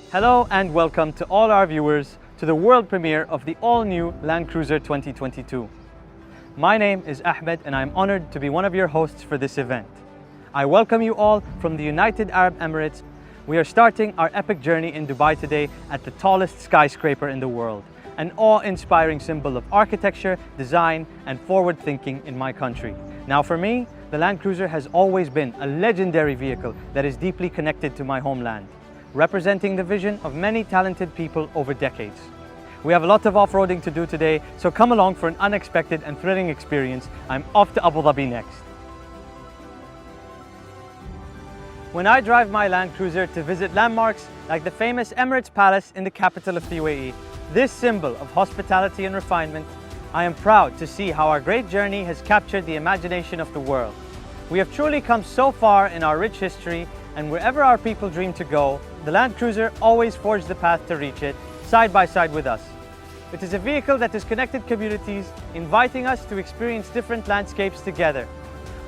Hello and welcome to all our viewers to the world premiere of the all-new Land Cruiser 2022. My name is Ahmed and I'm honored to be one of your hosts for this event. I welcome you all from the United Arab Emirates. We are starting our epic journey in Dubai today at the tallest skyscraper in the world, an awe-inspiring symbol of architecture, design, and forward thinking in my country. Now for me, the Land Cruiser has always been a legendary vehicle that is deeply connected to my homeland, representing the vision of many talented people over decades. We have a lot of off-roading to do today, so come along for an unexpected and thrilling experience. I'm off to Abu Dhabi next. When I drive my Land Cruiser to visit landmarks like the famous Emirates Palace in the capital of the UAE, this symbol of hospitality and refinement, I am proud to see how our great journey has captured the imagination of the world. We have truly come so far in our rich history, and wherever our people dream to go, the Land Cruiser always forged the path to reach it, side by side with us. It is a vehicle that has connected communities, inviting us to experience different landscapes together.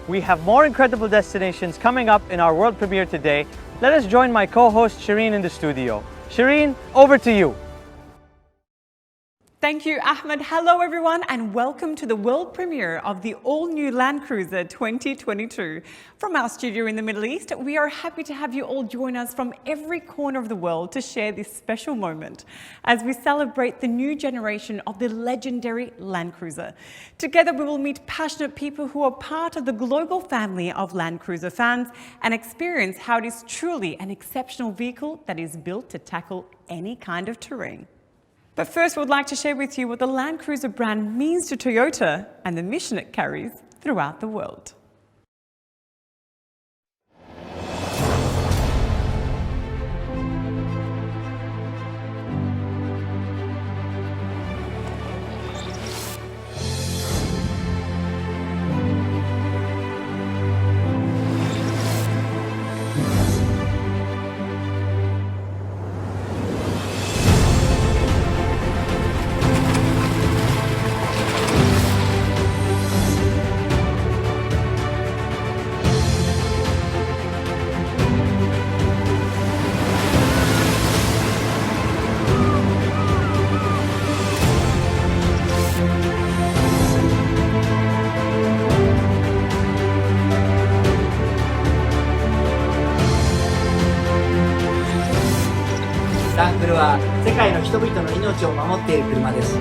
We have more incredible destinations coming up in our world premiere today. Let us join my co-host Shireen in the studio. Shireen, over to you. Thank you, Ahmed. Hello, everyone, and welcome to the world premiere of the all-new Land Cruiser 2022. From our studio in the Middle East, we are happy to have you all join us from every corner of the world to share this special moment as we celebrate the new generation of the legendary Land Cruiser. Together, we will meet passionate people who are part of the global family of Land Cruiser fans and experience how it is truly an exceptional vehicle that is built to tackle any kind of terrain. But first, we would like to share with you what the Land Cruiser brand means to Toyota and the mission it carries throughout the world.ランクルは世界の人々の命を守っている車です。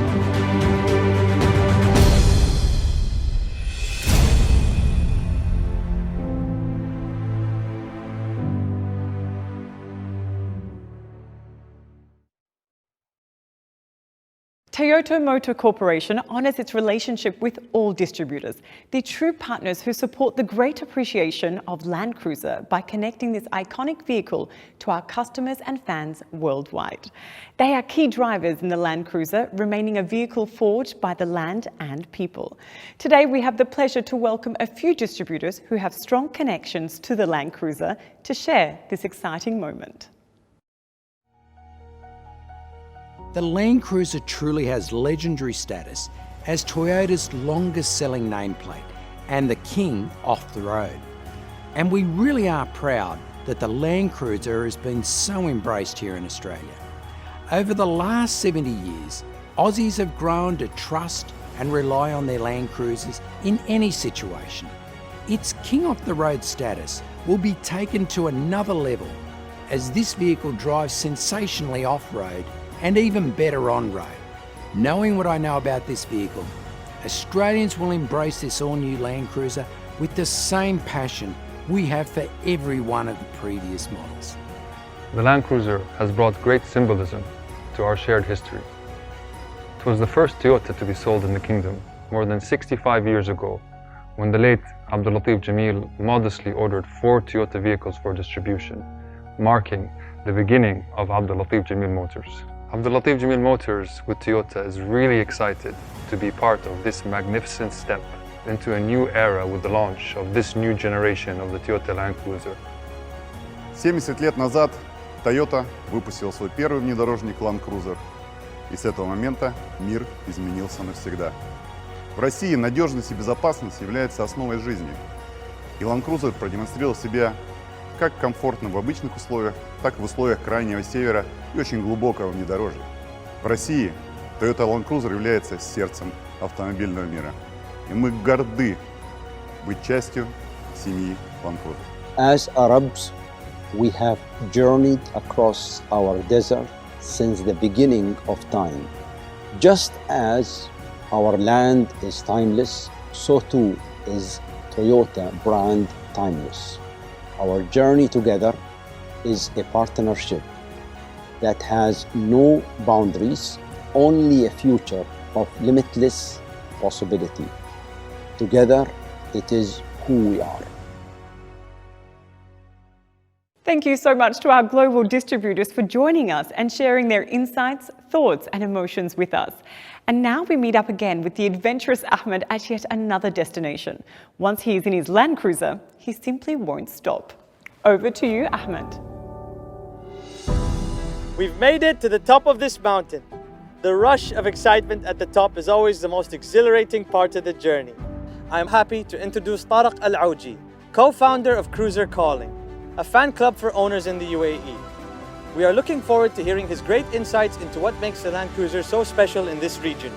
Toyota Motor Corporation honors its relationship with all distributors, the true partners who support the great appreciation of Land Cruiser by connecting this iconic vehicle to our customers and fans worldwide. They are key drivers in the Land Cruiser, remaining a vehicle forged by the land and people. Today, we have the pleasure to welcome a few distributors who have strong connections to the Land Cruiser to share this exciting moment. The Land Cruiser truly has legendary status as Toyota's longest-selling nameplate and the king off the road. And we really are proud that the Land Cruiser has been so embraced here in Australia. Over the last 70 years, Aussies have grown to trust and rely on their Land Cruisers in any situation. Its king off the road status will be taken to another level as this vehicle drives sensationally off-road and even better on-road. Knowing what I know about this vehicle, Australians will embrace this all-new Land Cruiser with the same passion we have for every one of the previous models. The Land Cruiser has brought great symbolism to our shared history. It was the first Toyota to be sold in the kingdom more than 65 years ago, when the late Abdul Latif Jameel modestly ordered 4 Toyota vehicles for distribution, marking the beginning of Abdul Latif Jameel Motors. Abdul Latif Jameel Motors with Toyota is really excited to be part of this magnificent step into a new era with the launch of this new generation of the Toyota Land Cruiser. 70 лет назад Toyota выпустил свой первый внедорожник Land Cruiser, и с этого момента мир изменился навсегда. В России надежность и безопасность являются основой жизни, и Land Cruiser продемонстрировал себя как комфортно в обычных условиях, так и в условиях крайнего севера и очень глубокого внедорожья. В России Toyota Land Cruiser является сердцем автомобильного мира. И мы горды быть частью семьи Land Cruiser. As Arabs, we have journeyed across our desert since the beginning of time. Just as our land is timeless, so too is Toyota brand timeless. Our journey together is a partnership that has no boundaries, only a future of limitless possibility. Together, it is who we are. Thank you so much to our global distributors for joining us and sharing their insights, thoughts and emotions with us. And now we meet up again with the adventurous Ahmed at yet another destination. Once he is in his Land Cruiser, he simply won't stop. Over to you, Ahmed. We've made it to the top of this mountain. The rush of excitement at the top is always the most exhilarating part of the journey. I'm happy to introduce Tariq Al-Auji, co-founder of Cruiser Calling, a fan club for owners in the UAE. We are looking forward to hearing his great insights into what makes the Land Cruiser so special in this region.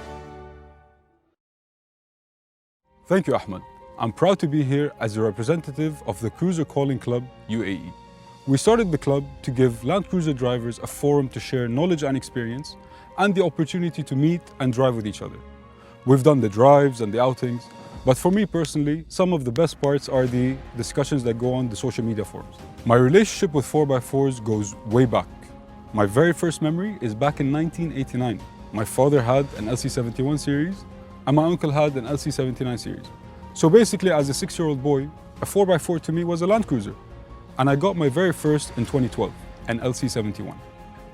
Thank you, Ahmed. I'm proud to be here as a representative of the Cruiser Calling Club UAE. We started the club to give Land Cruiser drivers a forum to share knowledge and experience and the opportunity to meet and drive with each other. We've done the drives and the outings, but for me personally, some of the best parts are the discussions that go on the social media forums. My relationship with 4x4s goes way back. My very first memory is back in 1989. My father had an LC71 series and my uncle had an LC79 series. So basically, as a 6-year-old boy, a 4x4 to me was a Land Cruiser. And I got my very first in 2012, an LC71.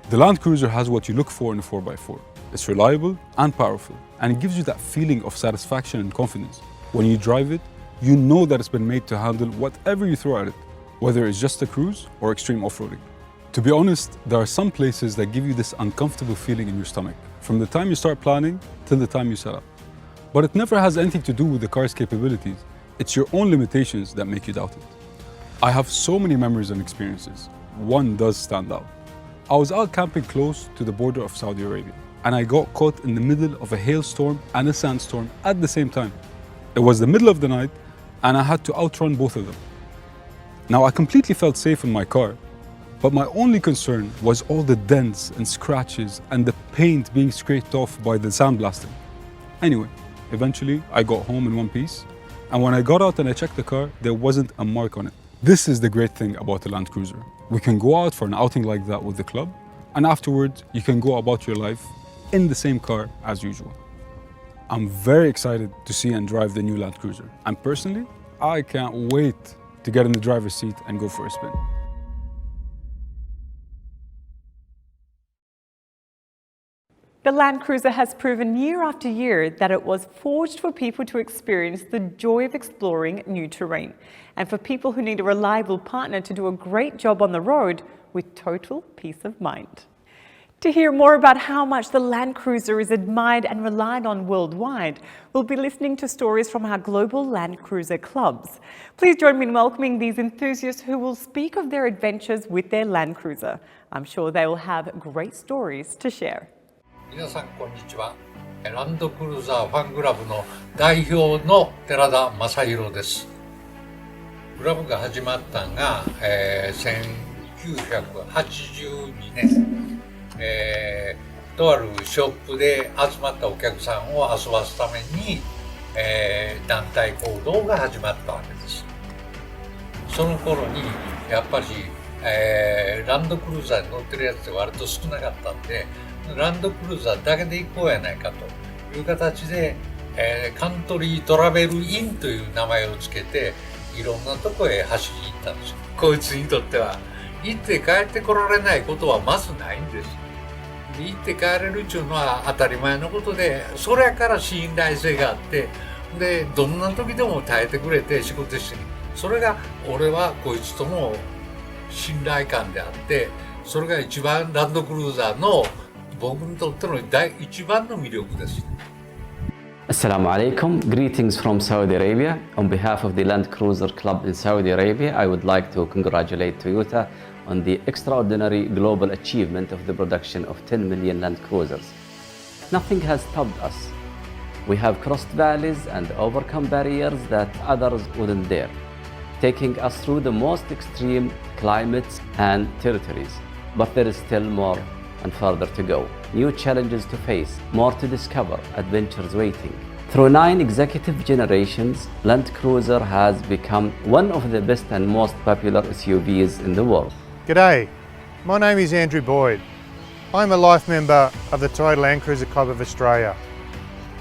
The Land Cruiser has what you look for in a 4x4. It's reliable and powerful, and it gives you that feeling of satisfaction and confidence. When you drive it, you know that it's been made to handle whatever you throw at it, whether it's just a cruise or extreme off-roading. To be honest, there are some places that give you this uncomfortable feeling in your stomach, from the time you start planning till the time you set up. But it never has anything to do with the car's capabilities. It's your own limitations that make you doubt it. I have so many memories and experiences. One does stand out. I was out camping close to the border of Saudi Arabia, and I got caught in the middle of a hailstorm and a sandstorm at the same time. It was the middle of the night, and I had to outrun both of them. Now, I completely felt safe in my car, but my only concern was all the dents and scratches and the paint being scraped off by the sandblasting. Anyway, eventually I got home in one piece, and when I got out and I checked the car, there wasn't a mark on it. This is the great thing about the Land Cruiser. We can go out for an outing like that with the club, and afterwards you can go about your life in the same car as usual. I'm very excited to see and drive the new Land Cruiser, and personally, I can't wait to get in the driver's seat and go for a spin. The Land Cruiser has proven year after year that it was forged for people to experience the joy of exploring new terrain, and for people who need a reliable partner to do a great job on the road with total peace of mind. To hear more about how much the Land Cruiser is admired and relied on worldwide, we'll be listening to stories from our global Land Cruiser clubs. Please join me in welcoming these enthusiasts who will speak of their adventures with their Land Cruiser. I'm sure they will have great stories to share. 皆さんこんにちは。ランドクルーザーファンクラブの代表の寺田正宏です。クラブが始まったのが、1982年、とあるショップで集まったお客さんを遊ばすために、団体行動が始まったわけです。その頃にやっぱり、ランドクルーザーに乗ってるやつって割と少なかったんで、ランドクルーザーだけで行こうやないかという形で、カントリートラベルインという名前をつけていろんなとこへ走りに行ったんですよ。こいつにとっては行って帰ってこられないことはまずないんです。で行って帰れるっていうのは当たり前のことで、それから信頼性があって、でどんな時でも耐えてくれて仕事してる。それが俺はこいつとの信頼感であって、それが一番ランドクルーザーの僕にとっての一番の魅力です。Assalamu alaikum, greetings from Saudi Arabia. On behalf of the Land Cruiser Club in Saudi Arabia, I would like to congratulate Toyota on the extraordinary global achievement of the production of 10 million Land Cruisers. Nothing has stopped us. We have crossed valleys and overcome barriers that others wouldn't dare, taking us through the most extreme climates and territories. But there is still more and further to go. New challenges to face, more to discover, adventures waiting. Through 9 executive generations, Land Cruiser has become one of the best and most popular SUVs in the world. G'day, my name is Andrew Boyd. I'm a life member of the Toyota Land Cruiser Club of Australia,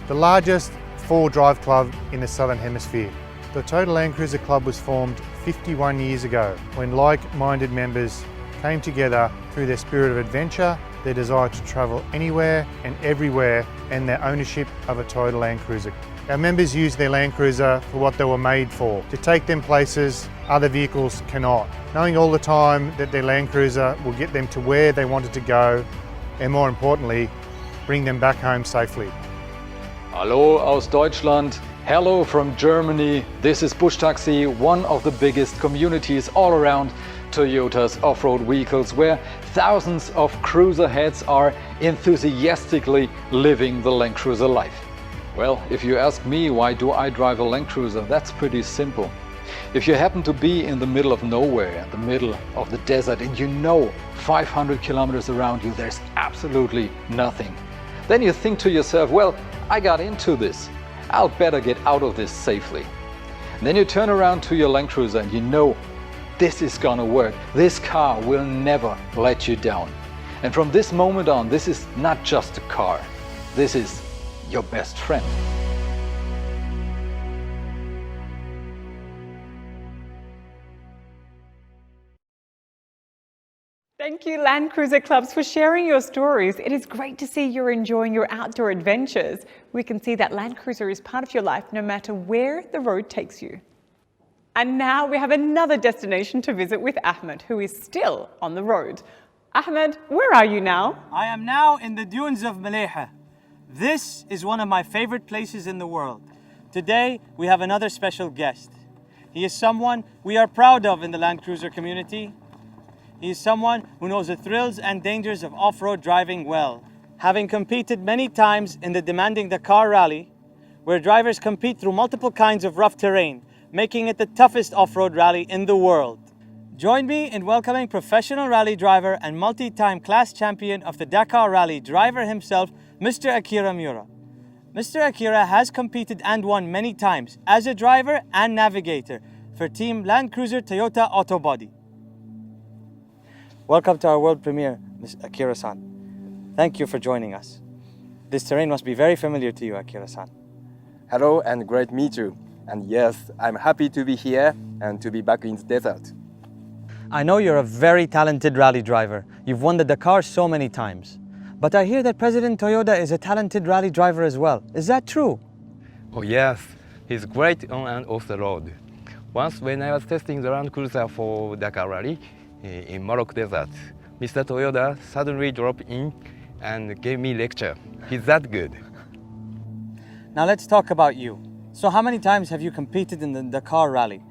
the largest four-wheel drive club in the Southern Hemisphere. The Toyota Land Cruiser Club was formed 51 years ago when like-minded members came together through their spirit of adventure, their desire to travel anywhere and everywhere, and their ownership of a Toyota Land Cruiser. Our members use their Land Cruiser for what they were made for, to take them places other vehicles cannot, knowing all the time that their Land Cruiser will get them to where they wanted to go, and more importantly, bring them back home safely. Hallo aus Deutschland. Hello from Germany. This is Bush Taxi, one of the biggest communities all around Toyota's off-road vehicles, where thousands of cruiser heads are enthusiastically living the Land Cruiser life. Well, if you ask me why do I drive a Land Cruiser, that's pretty simple. If you happen to be in the middle of nowhere, in the middle of the desert, and you know 500 kilometers around you there's absolutely nothing, then you think to yourself, well, I got into this, I'll better get out of this safely. And then you turn around to your Land Cruiser and you know this is gonna work. This car will never let you down. And from this moment on, this is not just a car, this is your best friend. Thank you, Land Cruiser Clubs, for sharing your stories. It is great to see you're enjoying your outdoor adventures. We can see that Land Cruiser is part of your life no matter where the road takes you. And now we have another destination to visit with Ahmed, who is still on the road. Ahmed, where are you now? I am now in the dunes of Maleha. This is one of my favorite places in the world. Today, we have another special guest. He is someone we are proud of in the Land Cruiser community. He is someone who knows the thrills and dangers of off-road driving well. Having competed many times in the demanding Dakar Rally, where drivers compete through multiple kinds of rough terrain, making it the toughest off-road rally in the world. Join me in welcoming professional rally driver and multi-time class champion of the Dakar Rally driver himself, Mr. Akira Miura. Mr. Akira has competed and won many times as a driver and navigator for Team Land Cruiser Toyota Autobody. Welcome to our world premiere, Ms. Akira-san. Thank you for joining us. This terrain must be very familiar to you, Akira-san. Hello and great to meet you. And yes, I'm happy to be here and to be back in the desert. I know you're a very talented rally driver. You've won the Dakar so many times. But I hear that President Toyoda is a talented rally driver as well. Is that true? Oh yes, he's great on and off the road. Once when I was testing the Land Cruiser for Dakar Rally in Morocco Desert, Mr. Toyoda suddenly dropped in and gave me a lecture. He's that good. Now let's talk about you. So how many times have you competed in the Dakar Rally?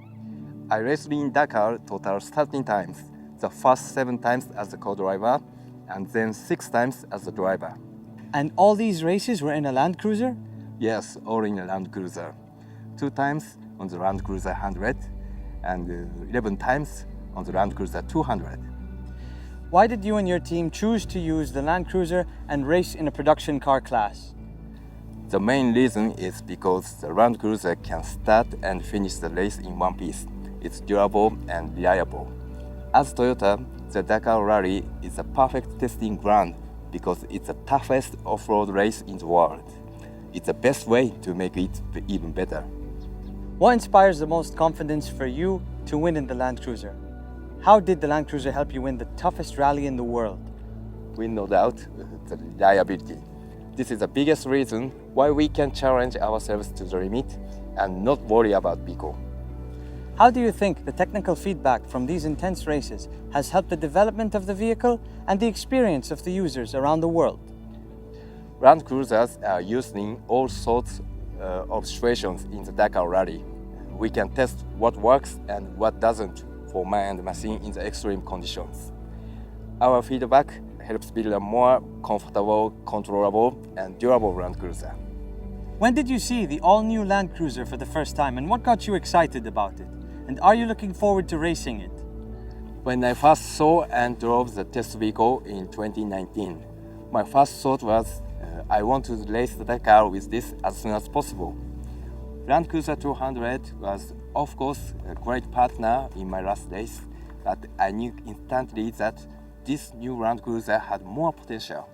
I raced in Dakar total 13 times. The first 7 times as a co-driver and then 6 times as a driver. And all these races were in a Land Cruiser? Yes, all in a Land Cruiser. 2 times on the Land Cruiser 100 and 11 times on the Land Cruiser 200. Why did you and your team choose to use the Land Cruiser and race in a production car class? The main reason is because the Land Cruiser can start and finish the race in one piece. It's durable and reliable. As Toyota, the Dakar Rally is a perfect testing ground because it's the toughest off-road race in the world. It's the best way to make it even better. What inspires the most confidence for you to win in the Land Cruiser? How did the Land Cruiser help you win the toughest rally in the world? With no doubt, the reliability. This is the biggest reason why we can challenge ourselves to the limit and not worry about people. How do you think the technical feedback from these intense races has helped the development of the vehicle and the experience of the users around the world? Land Cruisers are used in all sorts of situations in the Dakar Rally. We can test what works and what doesn't for man and machine in the extreme conditions. Our feedback helps build a more comfortable, controllable, and durable Land Cruiser. When did you see the all-new Land Cruiser for the first time, and what got you excited about it? And are you looking forward to racing it? When I first saw and drove the test vehicle in 2019, my first thought was I want to race the Dakar with this as soon as possible. Land Cruiser 200 was, of course, a great partner in my last race, but I knew instantly that this new Land Cruiser had more potential.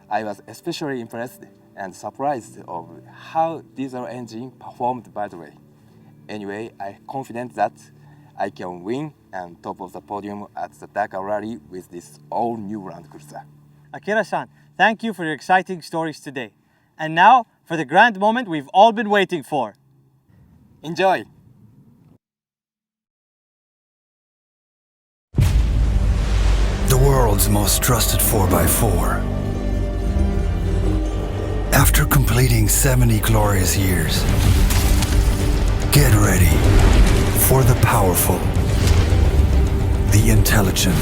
I was especially impressed and surprised of how diesel engine performed by the way. Anyway, I'm confident that I can win and top of the podium at the Dakar Rally with this all-new Land Cruiser. Akira-san, thank you for your exciting stories today. And now, for the grand moment we've all been waiting for. Enjoy! The world's most trusted 4x4. After completing 70 glorious years, get ready for the powerful, the intelligent,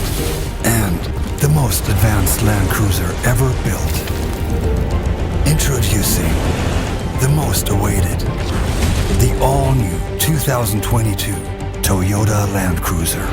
and the most advanced Land Cruiser ever built. Introducing the most awaited, the all-new 2022 Toyota Land Cruiser.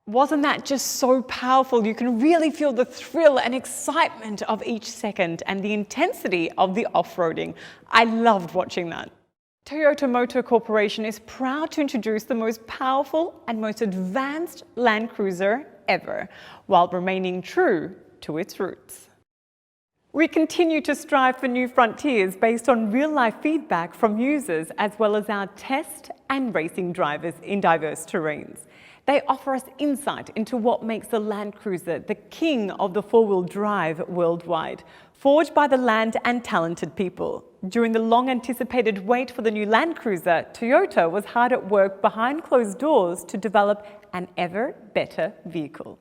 Wasn't that just so powerful? You can really feel the thrill and excitement of each second and the intensity of the off-roading. I loved watching that. Toyota Motor Corporation is proud to introduce the most powerful and most advanced Land Cruiser ever, while remaining true to its roots. We continue to strive for new frontiers based on real-life feedback from users, as well as our test and racing drivers in diverse terrains. They offer us insight into what makes the Land Cruiser the king of the four-wheel drive worldwide, forged by the land and talented people. During the long-anticipated wait for the new Land Cruiser, Toyota was hard at work behind closed doors to develop an ever better vehicle.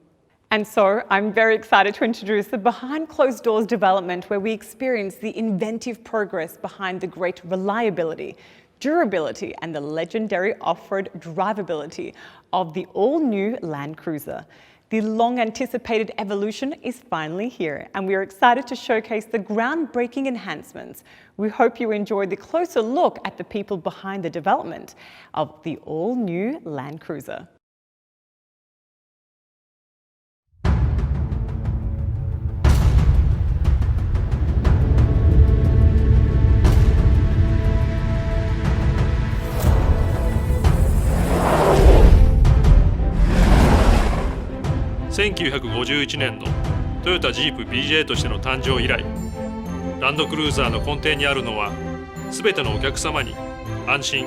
And so I'm very excited to introduce the behind closed doors development, where we experience the inventive progress behind the great reliability, durability, and the legendary off-road drivability of the all-new Land Cruiser. The long-anticipated evolution is finally here, and we are excited to showcase the groundbreaking enhancements. We hope you enjoyed the closer look at the people behind the development of the all-new Land Cruiser. St. 1951年のトヨタジープ BJ としての誕生以来、ランドクルーザーの根底にあるのは、すべてのお客様に安心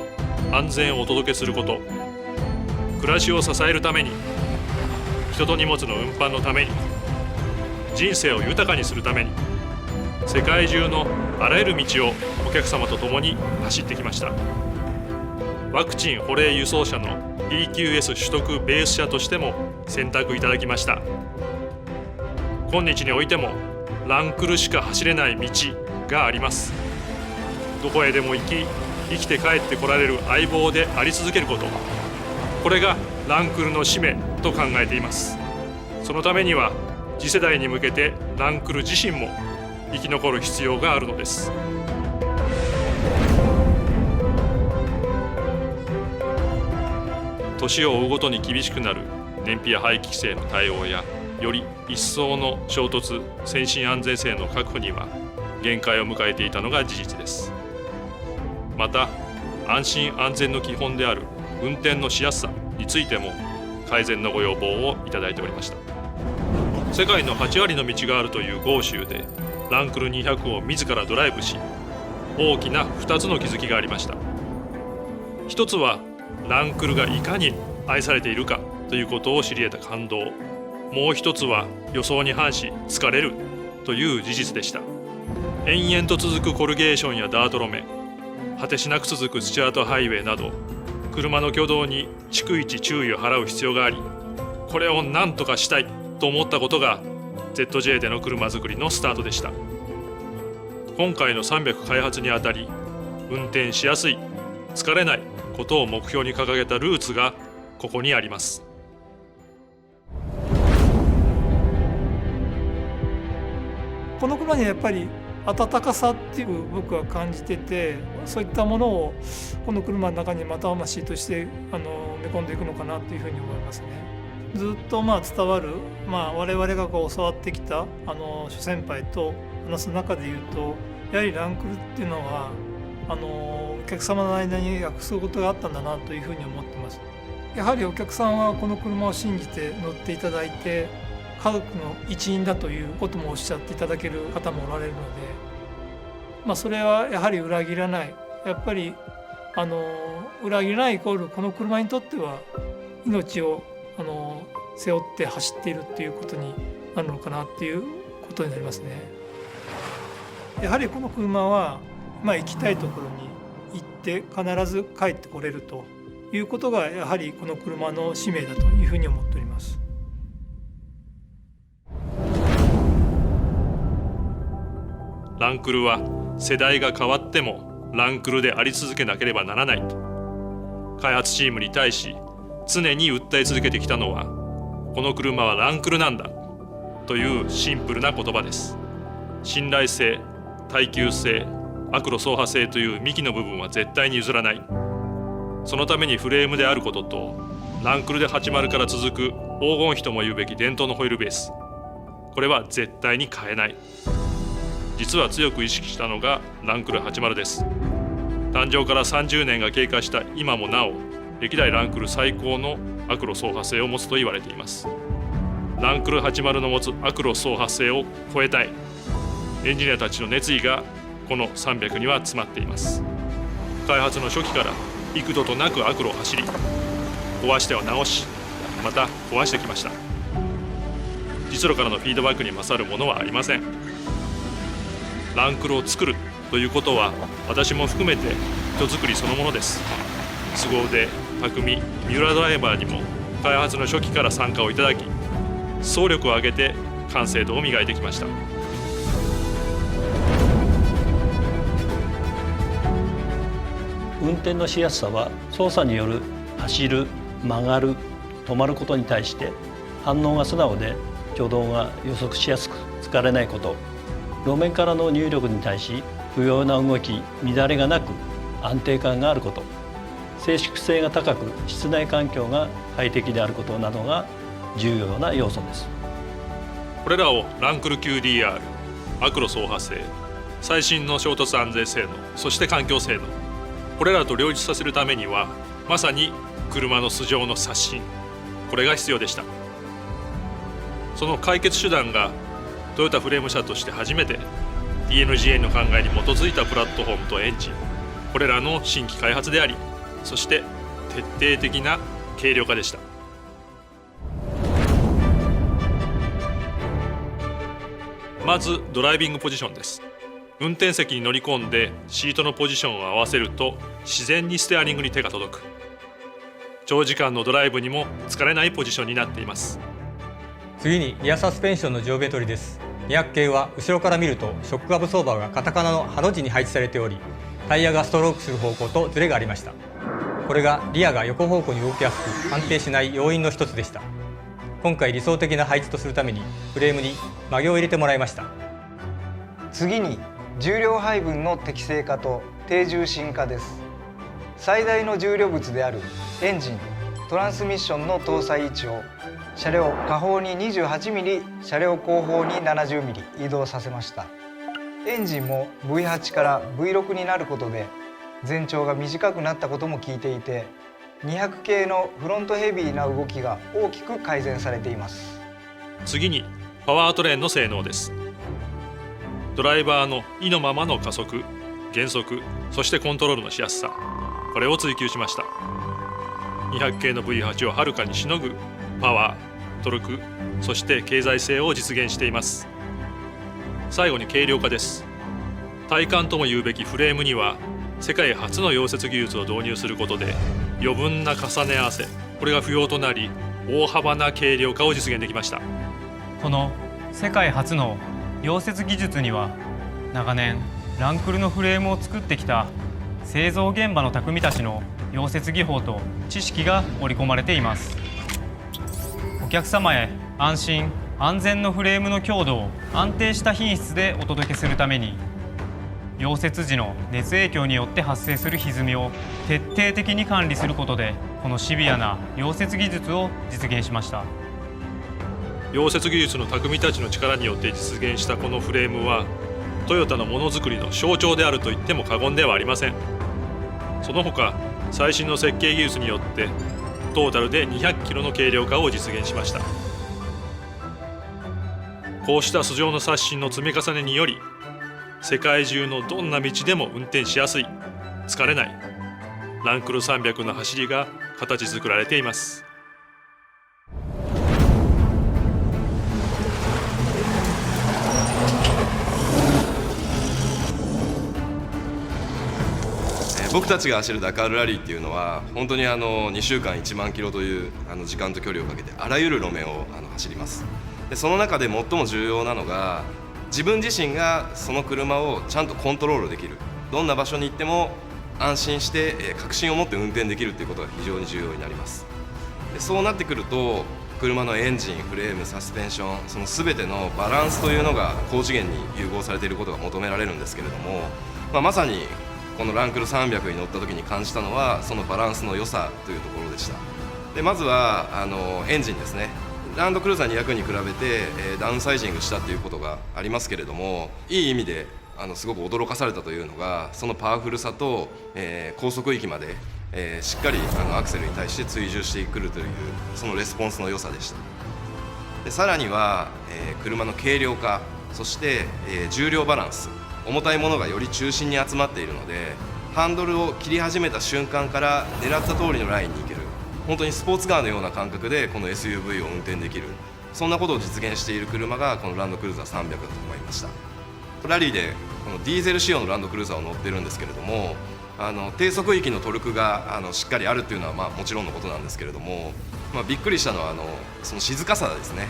安全をお届けすること、暮らしを支えるために、人と荷物の運搬のために、人生を豊かにするために、世界中のあらゆる道をお客様と共に走ってきました。ワクチン保冷輸送車の PQS 取得ベース車としても選択いただきました。今日においてもランクルしか走れない道があります。どこへでも行き、生きて帰ってこられる相棒であり続けること、これがランクルの使命と考えています。そのためには次世代に向けてランクル自身も生き残る必要があるのです。年を追うごとに厳しくなる燃費や排気規制の対応や、より一層の衝突・先進安全性の確保には限界を迎えていたのが事実です。また、安心安全の基本である運転のしやすさについても改善のご要望をいただいておりました。世界の8割の道があるという豪州でランクル200を自らドライブし、大きな2つの気づきがありました。一つはランクルがいかに愛されているかということを知り得た感動、もう一つは予想に反し疲れるという事実でした。延々と続くコルゲーションやダート路面、果てしなく続くスチュアートハイウェイなど、車の挙動に逐一注意を払う必要があり、これを何とかしたいと思ったことが ZJ での車作りのスタートでした。今回の300開発にあたり、運転しやすい、疲れないことを目標に掲げたルーツがここにあります。この車にはやっぱり温かさっていう僕は感じてて、そういったものをこの車の中にまた魂として埋め込んでいくのかなというふうに思いますね。ずっと伝わる、我々が教わってきた諸先輩と話す中で言うと、やはりランクルっていうのはお客様の間に約束事があったんだなというふうに思ってます。やはりお客さんはこの車を信じて乗っていただいて、家族の一員だということもおっしゃっていただける方もおられるので、それはやはり裏切らない、やっぱり裏切らないイコールこの車にとっては命を背負って走っているっていうことになるのかなっていうことになりますね。やはりこの車は、行きたいところに行って必ず帰ってこれるということがやはりこの車の使命だというふうに思っております。ランクルは世代が変わってもランクルであり続けなければならないと開発チームに対し常に訴え続けてきたのは、この車はランクルなんだというシンプルな言葉です。信頼性、耐久性、アクロ走破性という幹の部分は絶対に譲らない。そのためにフレームであることと、ランクルで80から続く黄金比とも言うべき伝統のホイールベース、これは絶対に変えない。実は強く意識したのがランクル80です。誕生から30年が経過した今もなお、歴代ランクル最高のアクロ走破性を持つと言われています。ランクル80の持つアクロ走破性を超えたい、エンジニアたちの熱意がこの300には詰まっています。開発の初期から幾度となくアクロを走り、壊しては直し、また壊してきました。実路からのフィードバックに勝るものはありません。ランクルを作るということは、私も含めて人作りそのものです。凄腕、匠、三浦ドライバーにも開発の初期から参加をいただき、総力を挙げて完成度を磨いてきました。運転のしやすさは操作による走る、曲がる、止まることに対して反応が素直で挙動が予測しやすく疲れないこと、路面からの入力に対し不要な動き、乱れがなく安定感があること、静粛性が高く室内環境が快適であることなどが重要な要素です。これらをランクル QDR、アクロ走破性、最新の衝突安全性能、そして環境性能、これらと両立させるためには、まさに車の素性の刷新、これが必要でした。その解決手段がトヨタフレーム社として初めて DNGA の考えに基づいたプラットフォームとエンジン、これらの新規開発であり、そして徹底的な軽量化でした。まずドライビングポジションです。運転席に乗り込んでシートのポジションを合わせると自然にステアリングに手が届く。長時間のドライブにも疲れないポジションになっています。次にリアサスペンションの上下取りです。200系は後ろから見るとショックアブソーバーがカタカナのハの字に配置されており、タイヤがストロークする方向とズレがありました。これがリアが横方向に動きやすく安定しない要因の一つでした。今回理想的な配置とするためにフレームに曲げを入れてもらいました。次に重量配分の適正化と低重心化です。最大の重量物であるエンジン、トランスミッションの搭載位置を車両下方に 28mm、車両後方に 70mm 移動させました。エンジンも V8 から V6 になることで全長が短くなったことも効いていて、200系のフロントヘビーな動きが大きく改善されています。次にパワートレーンの性能です。ドライバーの意のままの加速、減速、そしてコントロールのしやすさ、これを追求しました。200系の V8 をはるかにしのぐパワー、トルク、そして経済性を実現しています。最後に軽量化です。体感とも言うべきフレームには世界初の溶接技術を導入することで余分な重ね合わせ、これが不要となり大幅な軽量化を実現できました。この世界初の溶接技術には長年ランクルのフレームを作ってきた製造現場の匠たちの溶接技法と知識が織り込まれています。お客様へ安心安全のフレームの強度を安定した品質でお届けするために、溶接時の熱影響によって発生する歪みを徹底的に管理することで、このシビアな溶接技術を実現しました。溶接技術の匠たちの力によって実現したこのフレームはトヨタのものづくりの象徴であると言っても過言ではありません。その他最新の設計技術によってトータルで200キロの軽量化を実現しました。こうした素性の刷新の積み重ねにより、世界中のどんな道でも運転しやすい、疲れないランクル300の走りが形作られています。僕たちが走るダカールラリーっていうのは本当に2週間1万キロという時間と距離をかけてあらゆる路面を走ります。でその中で最も重要なのが自分自身がその車をちゃんとコントロールできる、どんな場所に行っても安心して確信を持って運転できるということが非常に重要になります。でそうなってくると車のエンジン、フレーム、サスペンション、その全てのバランスというのが高次元に融合されていることが求められるんですけれども、まさにこのランクル300に乗った時に感じたのはそのバランスの良さというところでした。でまずはエンジンですね。ランドクルーザー200に比べてダウンサイジングしたということがありますけれども、いい意味ですごく驚かされたというのがそのパワフルさと、高速域まで、しっかりアクセルに対して追従してくるというそのレスポンスの良さでした。でさらには、車の軽量化、そして、重量バランス、重たいものがより中心に集まっているのでハンドルを切り始めた瞬間から狙った通りのラインに行ける、本当にスポーツカーのような感覚でこの SUV を運転できる、そんなことを実現している車がこのランドクルーザー300だと思いました。ラリーでこのディーゼル仕様のランドクルーザーを乗ってるんですけれども、低速域のトルクがしっかりあるっていうのはもちろんのことなんですけれども、びっくりしたのはその静かさですね。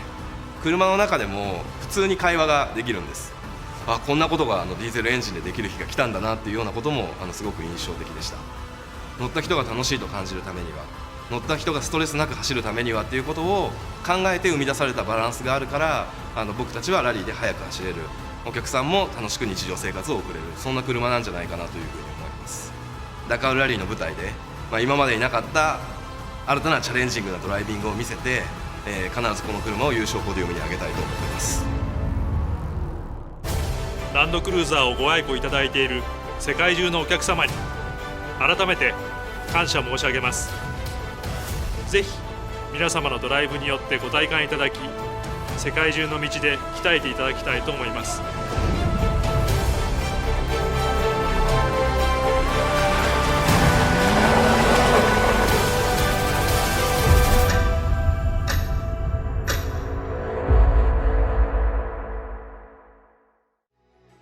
車の中でも普通に会話ができるんです。こんなことがディーゼルエンジンでできる日が来たんだなっていうようなこともすごく印象的でした。乗った人が楽しいと感じるためには、乗った人がストレスなく走るためにはっていうことを考えて生み出されたバランスがあるから僕たちはラリーで速く走れる、お客さんも楽しく日常生活を送れる、そんな車なんじゃないかなというふうに思います。ダカールラリーの舞台で、今までになかった新たなチャレンジングなドライビングを見せて、必ずこの車を優勝ポディウムに上げたいと思っています。ランドクルーザーをご愛顧いただいている世界中のお客様に改めて感謝申し上げます。ぜひ皆様のドライブによってご体感いただき、世界中の道で鍛えていただきたいと思います。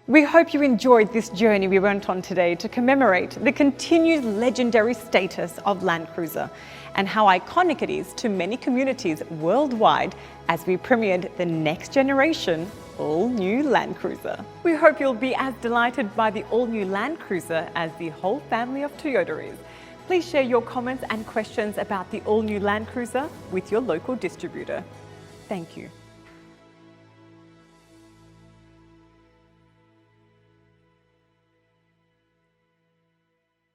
We hope you enjoyed this journey we went on today to commemorate the continued legendary status of Land Cruiser and how iconic it is to many communities worldwide as we premiered the next generation all-new Land Cruiser. We hope you'll be as delighted by the all-new Land Cruiser as the whole family of Toyota is. Please share your comments and questions about the all-new Land Cruiser with your local distributor. Thank you.